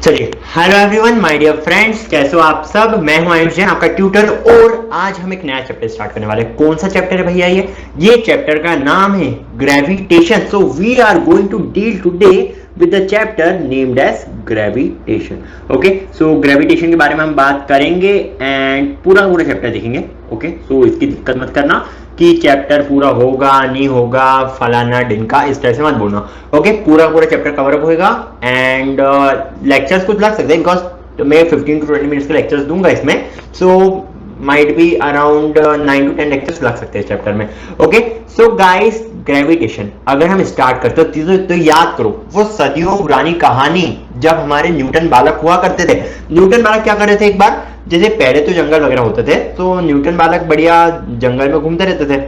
चलिए, hello everyone my dear friends, कैसे हो आप सब। मैं हूं आयुष जैन, आपका ट्यूटर, और आज हम एक नया चैप्टर स्टार्ट करने वाले हैं। कौन सा चैप्टर है भैया? ये चैप्टर का नाम है gravitation. So we are going to deal today with the chapter named as gravitation. Okay, so gravitation के बारे में हम बात करेंगे एंड पूरा चैप्टर देखेंगे। ओके, सो इसकी दिक्कत मत करना कि चैप्टर पूरा होगा नहीं होगा, फलाना दिन का, इस तरह से मत बोलना। ओके, पूरा चैप्टर कवर अप होगा एंड लेक्चर्स कुछ लग सकते हैं, बिकॉज मैं 15 to 20 मिनट्स के लेक्चर्स दूंगा इसमें। So might be around 9 to 10 lectures लग सकते हैं चैप्टर में। ओके, सो गाइस, ग्रेविटेशन अगर हम स्टार्ट करते हो तो याद करो वो सदियों पुरानी कहानी, जब हमारे न्यूटन बालक हुआ करते थे। न्यूटन बालक क्या कर रहे थे, एक बार जैसे पहले तो जंगल वगैरह होते थे, तो न्यूटन बालक बढ़िया जंगल में घूमते रहते थे।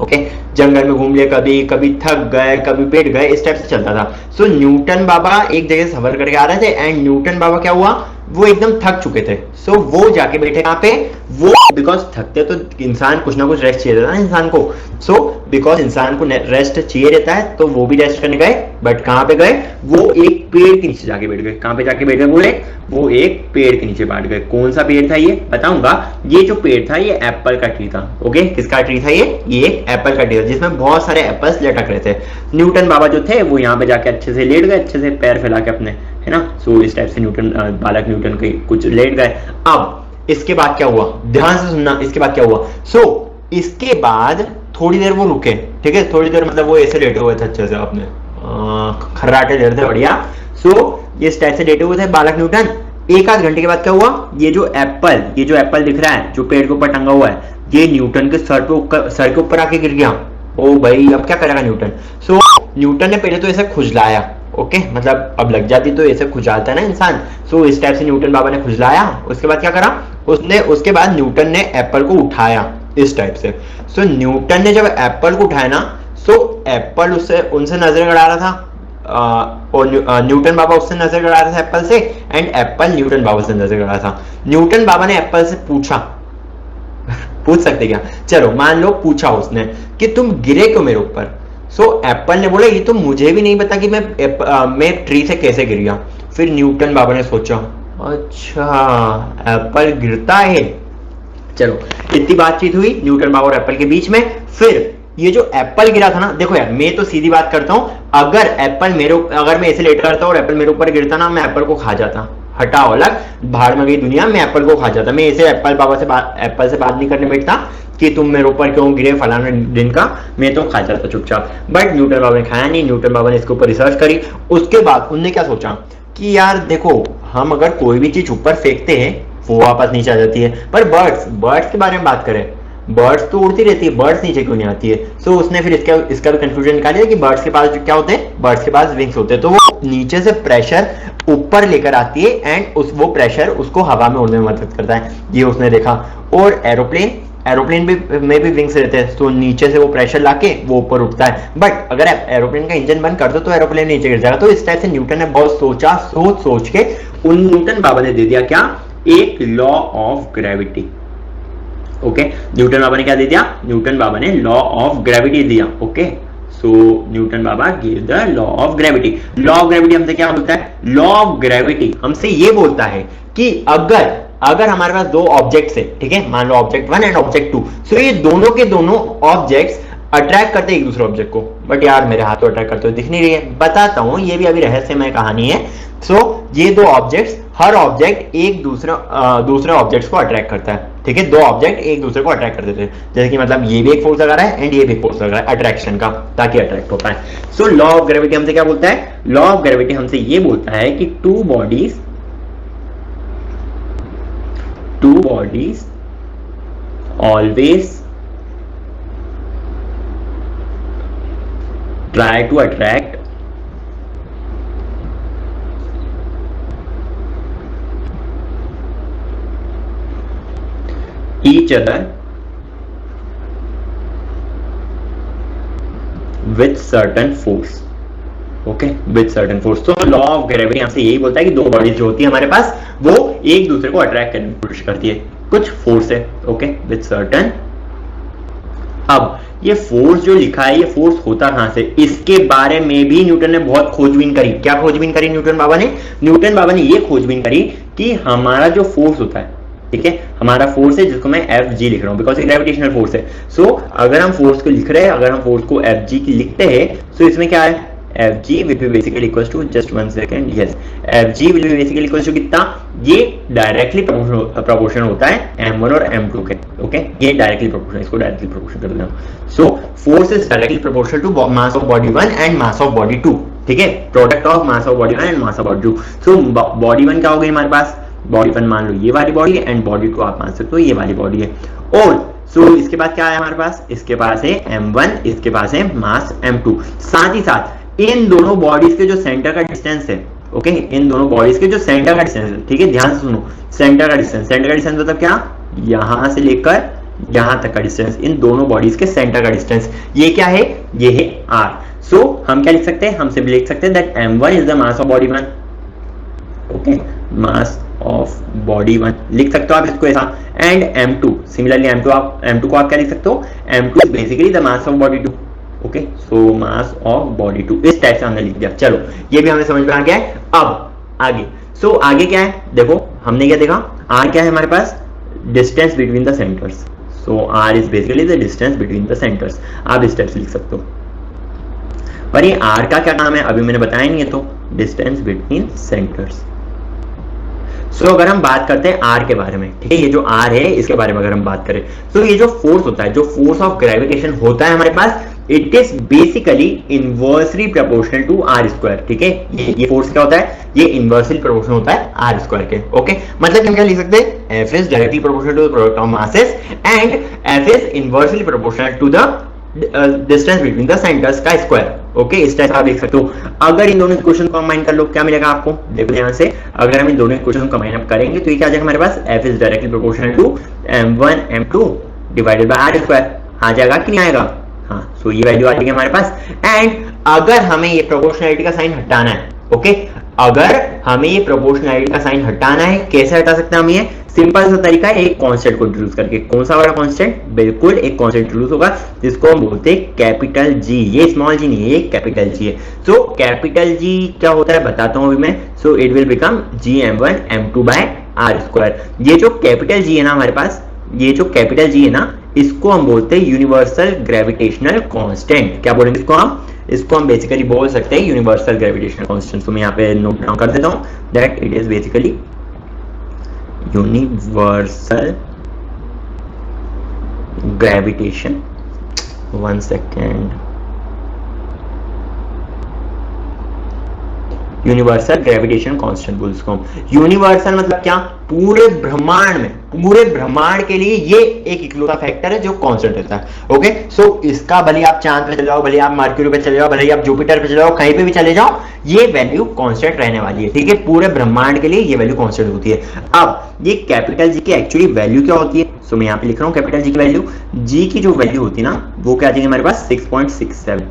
ओके, जंगल में घूम लिए, कभी कभी थक गए, कभी पेट गए, इस टाइप से चलता था। सो न्यूटन बाबा एक जगह सफर करके आ रहे थे एंड न्यूटन बाबा क्या हुआ, वो एकदम थक चुके थे। सो वो जाके बैठे कहाँ पे, वो बिकॉज थकते तो इंसान कुछ ना कुछ रेस्ट चाहिए रहता है ना इंसान को। सो बिकॉज इंसान को रेस्ट चाहिए रहता है, तो वो भी रेस्ट करने गए, बट कहाँ पे गए, वो एक पेड़ के नीचे जाके बैठ गए। कहाँ पे जाके बैठ गए बोले, वो एक पेड़ के नीचे बैठ गए। कौन सा पेड़ था ये बताऊंगा। ये जो पेड़ था ये एप्पल का ट्री था। ओके, किसका ट्री था ये एक एप्पल का ट्री था, जिसमें बहुत सारे एप्पल्स लटक रहे थे। न्यूटन बाबा जो थे वो यहाँ पे जाके अच्छे से लेट गए, अच्छे से पैर फैला के अपने, है ना। सो इस टाइप से बालक न्यूटन के कुछ लेट गए। अब इसके बाद क्या हुआ, ध्यान से सुनना, इसके बाद क्या हुआ। इसके बाद थोड़ी देर वो रुके, ठीक है, थोड़ी देर मतलब वो ऐसे लेटे हुए थे अच्छे से, अपने खर्राटे ले रहे थे बढ़िया। ये इस टाइप से लेटे हुए थे बालक न्यूटन। एक आध घंटे के बाद क्या हुआ, ये जो एप्पल दिख रहा है, जो पेड़ के ऊपर टंगा हुआ है, ये न्यूटन के सर के ऊपर आके गिर गया। ओ भाई, अब क्या करेगा न्यूटन। न्यूटन ने पहले तो ऐसे खुजलाया। ओके, मतलब अब लग जाती तो ऐसे खुजालता है ना इंसान। इस टाइप से न्यूटन बाबा ने खुजलाया। उसके बाद क्या करा उसके बाद न्यूटन ने एप्पल को उठाया इस टाइप से। न्यूटन ने जब एप्पल को उठाया ना, एप्पल उससे उनसे नजर गड़ा रहा था, और न्यूटन बाबा उससे नजर गड़ा रहा था एप्पल से, एंड एप्पल न्यूटन बाबा से नजर गड़ा था। न्यूटन बाबा ने एप्पल से पूछा पूछ सकते क्या, चलो मान लो पूछा उसने कि तुम गिरे क्यों मेरे ऊपर। एप्पल ने बोला ये तो मुझे भी नहीं पता कि मैं ट्री से कैसे गिर गया। फिर न्यूटन बाबा ने सोचा, अच्छा एप्पल गिरता है। चलो, इतनी बातचीत हुई न्यूटन बाबा और एप्पल के बीच में। फिर ये जो एप्पल गिरा था ना, देखो यार, मैं तो सीधी बात करता हूं, अगर मैं ऐसे लेट करता और एप्पल मेरे ऊपर गिरता ना, मैं एप्पल को खा जाता। हटाओ, अलग भाड़ में गई दुनिया, मैं एप्पल को खा जाता। मैं ऐसे एप्पल से बात नहीं करने बैठता कि तुम मेरे ऊपर क्यों गिरे फलाने दिन का, मैं तो खा जाता चुपचाप। बट न्यूटन बाबा ने खाया नहीं। न्यूटन बाबा ने इसके ऊपर रिसर्च करी। उसके बाद उनने क्या सोचा कि यार देखो, हम अगर कोई भी चीज ऊपर फेंकते हैं वो वापस नीचे आ जाती है, पर बर्ड्स के बारे में बात करें, बर्ड्स तो उड़ती रहती है, बर्ड्स नीचे क्यों नहीं आती है। उसने फिर इसका भी कंफ्यूजन निकाल दिया कि बर्ड्स के पास क्या होते हैं, बर्ड्स के पास विंग्स होते हैं, तो वो नीचे से प्रेशर ऊपर लेकर आती है एंड वो प्रेशर उसको हवा में उड़ने में मदद करता है, ये उसने देखा। और एरोप्लेन में भी विंग्स रहते हैं, तो नीचे से वो प्रेशर लाके वो ऊपर उठता है। बट अगर एरोप्लेन का इंजन बंद कर दो तो एरोप्लेन नीचे गिर जाएगा। तो इस टाइप से न्यूटन ने बहुत सोचा, सोच के न्यूटन बाबा ने दे दिया क्या, एक law of gravity. Okay, Newton बाबा ने क्या दे दिया, न्यूटन बाबा ने लॉ ऑफ ग्रेविटी दिया। ओके, न्यूटन बाबा give the law of gravity. Law of gravity हमसे क्या बोलता है, लॉ ऑफ ग्रेविटी हमसे ये बोलता है कि अगर हमारे पास दो ऑब्जेक्ट्स है, ठीक है, मान लो ऑब्जेक्ट 1 एंड ऑब्जेक्ट 2, ये दोनों के दोनों ऑब्जेक्ट्स अट्रैक्ट करते हैं एक दूसरे ऑब्जेक्ट को। बट यार मेरे हाथ तो अट्रैक्ट करते हुए दिख नहीं रही है, बताता हूं, ये भी अभी रहस्यमय कहानी है। ये दो ऑब्जेक्ट्स, हर ऑब्जेक्ट एक दूसरे ऑब्जेक्ट्स को अट्रैक्ट करता है, ठीक है, दो ऑब्जेक्ट एक दूसरे को अट्रैक्ट करते थे। जैसे कि मतलब ये भी एक फोर्स लगा रहा है एंड ये भी एक फोर्स लगा रहा है अट्रैक्शन का, ताकि अट्रैक्ट हो पाए। लॉ ऑफ ग्रेविटी हमसे क्या बोलता है, लॉ ऑफ ग्रेविटी हमसे ये बोलता है कि two bodies always try to attract each other with certain force। Okay, with certain force. तो लॉ ऑफ ग्रेविटी हमसे यही बोलता है कि दो बॉडीज जो होती है हमारे पास, वो एक दूसरे को अट्रैक्ट करने की कोशिश करती है, कुछ फोर्स है। Okay, with certain. अब ये फोर्स जो लिखा है ये फोर्स होता कहां से, इसके बारे में भी न्यूटन ने बहुत खोजबीन करी। क्या खोजबीन करी न्यूटन बाबा ने? न्यूटन बाबा ने ये खोजबीन करी कि हमारा जो फोर्स होता है, ठीक है, हमारा फोर्स है जिसको मैं एफ जी लिख रहा हूं बिकॉज ये ग्रेविटेशनल फोर्स है। सो अगर हम फोर्स को लिख रहे हैं, अगर हम फोर्स को एफ जी लिखते हैं, सो इसमें क्या है, F G will be basically equals to, just 1 second, yes, F G will be basically equals to कितना, ये डायरेक्टली प्रोपोर्शनल होता है m1 और m2 के, ओके, ये डायरेक्टली प्रोपोर्शनल, इसको डायरेक्टली प्रोपोर्शनल कर देना। So force is directly proportional to mass of body 1 and mass of body 2, ठीक है, product of mass of body 1 and mass of body 2। So body 1 क्या हो गई हमारे पास, बॉडी 1 मान लो ये वाली बॉडी है, एंड बॉडी 2 आप मान सकते हो ये वाली बॉडी है। और सो इसके बाद क्या है हमारे पास, इसके पास है m1, इसके पास है मास m2। साथ ही साथ इन दोनों बॉडीज के जो सेंटर का डिस्टेंस है, ओके, इन दोनों बॉडीज के जो सेंटर का डिस्टेंस है, ठीक है, ध्यान से सुनो, सेंटर का डिस्टेंस, सेंटर का डिस्टेंस मतलब क्या, यहां से लेकर यहां तक का डिस्टेंस, इन दोनों बॉडीज के सेंटर का डिस्टेंस, ये क्या है, ये है r। सो हम क्या लिख सकते हैं, हम सिर्फ लिख सकते हैं that m1 is the mass of body 1, okay, mass of body 1 लिख सकते हो आप इसको ऐसा, एंड m2 सिमिलरली m2 को आप क्या लिख सकते हो, m2 is basically the mass of body 2, okay, so mass of body 2, इस टाइप से हमने लिख दिया। चलो ये भी हमें समझ में आ गया है। अब आगे, सो आगे क्या है, देखो हमने क्या देखा, r क्या है हमारे पास, distance between the centres. So r is basically the distance between the centres, आप इस टाइप से लिख सकते हो। पर ये r का क्या नाम है अभी मैंने बताया नहीं है, तो डिस्टेंस बिटवीन सेंटर्स। सो अगर हम बात करते हैं r के बारे में, ठीक है, ये जो r है इसके बारे में अगर हम बात करें, तो ये जो फोर्स होता है, जो फोर्स ऑफ ग्रेविटेशन होता है हमारे पास, it is basically inversely proportional to r square, ठीक है, ये फोर्स क्या होता है, ये इनवर्सली प्रोपोर्शनल होता है आर स्क्वायर के, ओके, मतलब हम क्या लिख सकते हैं, F is directly proportional to the product of masses and F is inversely proportional to the distance between the centres का स्क्वायर, ओके, इस टाइप आप लिख सकते हो। अगर इन दोनों इक्वेशन को कंबाइन कर लो क्या मिलेगा आपको, देखो ध्यान से, अगर हम इन दोनों इक्वेशन को कंबाइन अप करेंगे तो ये क्या आ जाएगा हमारे पास, f is directly proportional to m1 m2 divided by r square, आ जाएगा कि नहीं आएगा, हाँ, सो ये वैल्यू आ जाएगी हमारे पास। एंड अगर हमें ये प्रोपोर्शनैलिटी का साइन हटाना है, ओके, अगर हमें ये प्रोपोर्शनैलिटी का साइन हटाना है, कैसे हटा सकते हैं हम, ये सिंपल सा तरीका है, एक कांस्टेंट को इंट्रोड्यूस करके। कौन सा वाला कांस्टेंट, बिल्कुल एक कांस्टेंट इंट्रोड्यूस होगा जिसको हम बोलते हैं कैपिटल जी, ये स्मॉल जी नहीं है, ये कैपिटल जी है। सो कैपिटल जी क्या होता है बताता हूं अभी मैं। So it will become gm1 m2 by r square. ये जो कैपिटल जी है ना हमारे पास, ये जो कैपिटल जी है ना, इसको हम बोलते हैं यूनिवर्सल ग्रेविटेशनल कांस्टेंट। क्या बोलेंगे इसको हम बेसिकली बोल सकते हैं यूनिवर्सल ग्रेविटेशनल कांस्टेंट। तो मैं यहाँ पे नोट डाउन कर देता हूँ that it is basically universal gravitation, 1 second, universal gravitation constant बोल इसको हम। यूनिवर्सल मतलब क्या, पूरे ब्रह्मांड में, पूरे ब्रह्मांड के लिए ये एक इकलौता फैक्टर है जो कांस्टेंट रहता है। ओके, सो इसका भले आप चांद पे चले जाओ, भले आप मर्क्यूरी पे चले जाओ, भले आप जुपिटर पे चले जाओ, कहीं पे भी चले जाओ, ये वैल्यू कांस्टेंट रहने वाली है। ठीक है, पूरे ब्रह्मांड के लिए ये वैल्यू कांस्टेंट होती है। अब ये कैपिटल जी की एक्चुअली वैल्यू क्या होती है, सो मैं यहाँ पे लिख रहा हूँ कैपिटल जी की वैल्यू। जी की जो वैल्यू होती है ना, वो क्या आ जाएगी हमारे पास 6.67।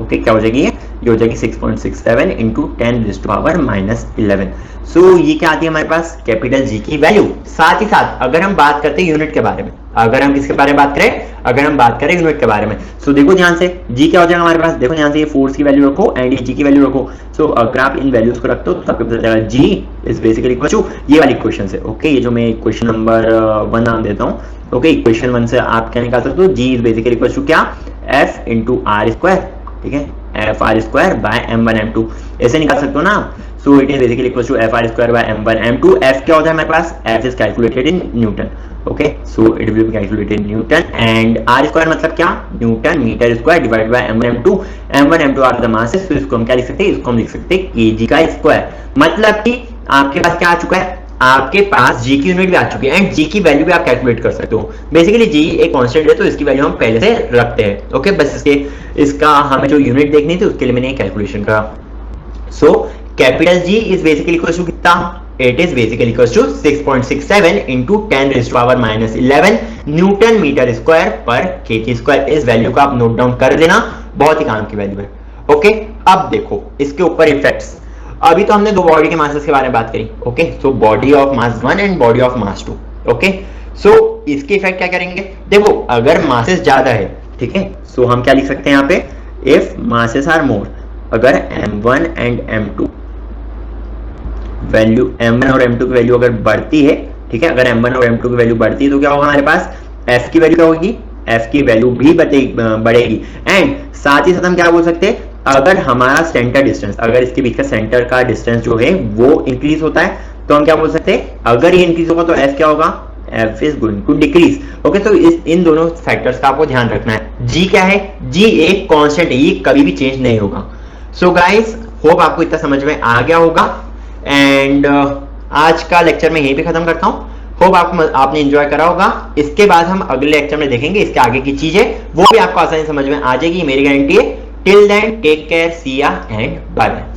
ओके, क्या हो जाएगी ये हो जाएगी 6.67 इंटू 10⁻⁻11। सो ये क्या आती है हमारे पास कैपिटल जी की वैल्यू। साथ ही साथ अगर हम बात करते हैं यूनिट के बारे में, अगर हम किसके बारे में बात करें, अगर हम बात करें यूनिट के बारे में, सो देखो ध्यान से, जी क्या हो जाएगा हमारे पास, देखो ध्यान से, ये फोर्स की वैल्यू रखो एंड ये जी की वैल्यू रखो। सो अगर आप इन वैल्यूज को रखते हो तो आपको पता चलेगा जी इज बेसिकली इक्वल टू ये वाली इक्वेशन से। ओके, ये जो मैं क्वेश्चन नंबर 1 नाम देता हूँ। ओके, इक्वेशन 1 से आप क्या निकाल सकते हो, जी इज बेसिकली इक्वल टू क्या, एफ इंटू आर स्क्वायर। ठीक है, F r square by m1 m2 ऐसे निकाल सकते हो ना। So it is basically equal to f r square by m1 m2। F क्या होता है हमारे पास, f is calculated in newton. Okay, so it will be calculated in newton and r square मतलब क्या, newton metre square divided by m1 m2। m1 m2 are the masses, तो इसको हम क्या लिख सकते हैं, इसको हम लिख सकते हैं kg का स्क्वायर। मतलब कि आपके पास क्या आ चुका है, आपके पास g की यूनिट भी आ चुकी है एंड g की वैल्यू भी आप कैलकुलेट कर सकते हो। बेसिकली g एक कांस्टेंट है तो इसकी वैल्यू हम पहले से रखते हैं। ओके, बस इसका हमें जो यूनिट देखनी थी उसके लिए मैंने कैलकुलेशन करा। So capital G is basically equal to कितना, it is basically equal to 6.67 into 10⁻⁻11 newton metre square per KG square. इस वैल्यू को आप नोट डाउन कर देना, बहुत ही काम की वैल्यू है। ओके, अब देखो इसके ऊपर इफेक्ट्स। अभी तो हमने दो बॉडी के मासेस के बारे में बात करी। Okay, so body of mass 1 and body of mass 2। Okay, so इसके इफेक्ट क्या करेंगे, देखो अगर मासेस ज्यादा है, ठीक है। सो हम क्या लिख सकते हैं यहाँ पे, इफ मासेस आर मोर, अगर m1 and m2 value, m1 और m2 की वैल्यू अगर बढ़ती है, ठीक है, अगर m1 और m2 की वैल्यू बढ़ती है तो क्या होगा हमारे पास, f की वैल्यू क्या होगी, f की वैल्यू भी बढ़ेगी। एंड साथ ही साथ हम क्या बोल सकते हैं, अगर हमारा सेंटर डिस्टेंस, अगर इसके बीच का सेंटर का डिस्टेंस जो है वो इंक्रीज होता है तो हम क्या बोल सकते हैं, अगर ये इंक्रीज होगा तो f क्या होगा, f is going to decrease. Okay, तो इन दोनों फैक्टर्स का आपको ध्यान रखना है। g क्या है, g एक कांस्टेंट है, ये कभी भी चेंज नहीं होगा। सो गाइस, होप आपको इतना समझ में आ गया होगा। एंड आज का लेक्चर मैं यहीं पे खत्म करता हूँ। होप आपने एंजॉय करा होगा। इसके बाद हम अगले लेक्चर में देखेंगे इसके आगे की चीजें, वो भी आपको आसानी समझ में आ जाएगी, मेरी गारंटी है। टिल देन टेक केयर, सी या एंड बाय बाय।